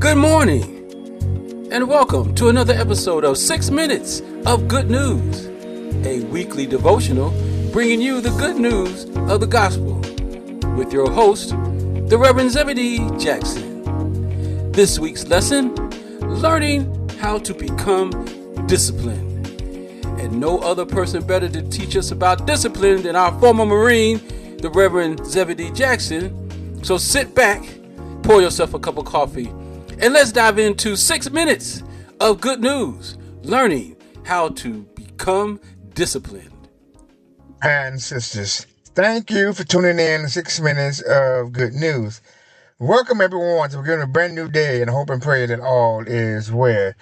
Good morning, and welcome to another episode of 6 Minutes of Good News, a weekly devotional bringing you the good news of the gospel with your host, the Reverend Zebedee Jackson. This week's lesson, learning how to become disciplined. And no other person better to teach us about discipline than our former Marine, the Reverend Zebedee Jackson. So sit back, pour yourself a cup of coffee, and let's dive into 6 minutes of good news, learning how to become disciplined. And sisters, thank you for tuning in to 6 minutes of good news. Welcome everyone to begin a brand new day, and I hope and pray that all is well.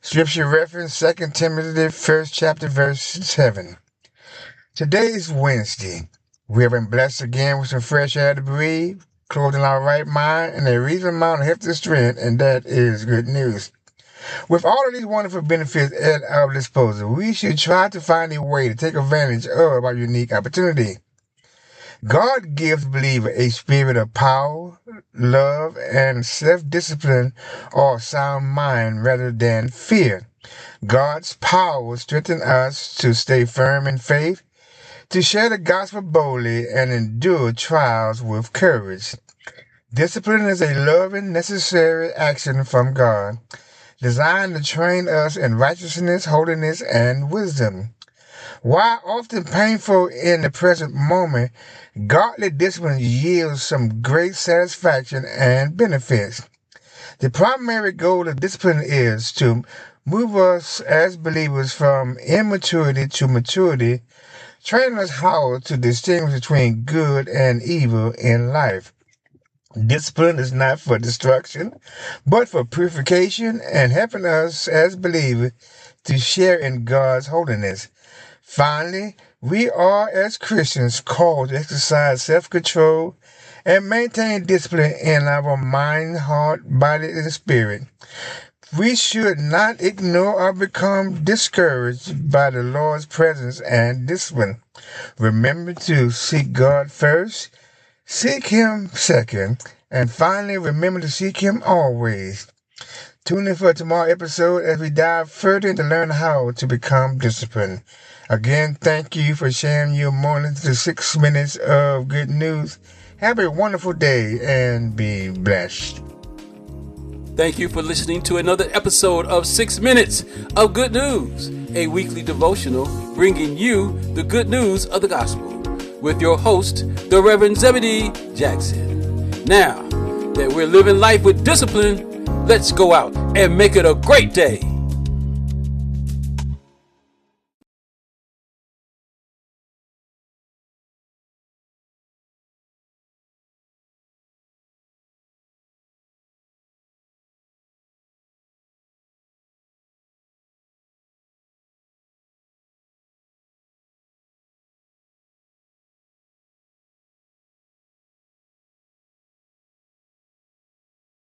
Scripture reference 2 Timothy 1st chapter verse 7. Today is Wednesday. We have been blessed again with some fresh air to breathe, clothed in our right mind, and a reasonable amount of health and strength, and that is good news. With all of these wonderful benefits at our disposal, we should try to find a way to take advantage of our unique opportunity. God gives believers a spirit of power, love, and self-discipline or sound mind rather than fear. God's power will strengthen us to stay firm in faith, to share the gospel boldly, and endure trials with courage. Discipline is a loving, necessary action from God, designed to train us in righteousness, holiness, and wisdom. While often painful in the present moment, godly discipline yields some great satisfaction and benefits. The primary goal of discipline is to move us as believers from immaturity to maturity, training us how to distinguish between good and evil in life. Discipline is not for destruction, but for purification and helping us as believers to share in God's holiness. Finally, we are as Christians called to exercise self-control and maintain discipline in our mind, heart, body, and spirit. We should not ignore or become discouraged by the Lord's presence and discipline. Remember to seek God first, seek Him second, and finally remember to seek Him always. Tune in for tomorrow's episode as we dive further to learn how to become disciplined. Again, thank you for sharing your morning to 6 minutes of good news. Have a wonderful day and be blessed. Thank you for listening to another episode of 6 Minutes of Good News, a weekly devotional bringing you the good news of the gospel with your host, the Reverend Zebedee Jackson. Now that we're living life with discipline, let's go out and make it a great day.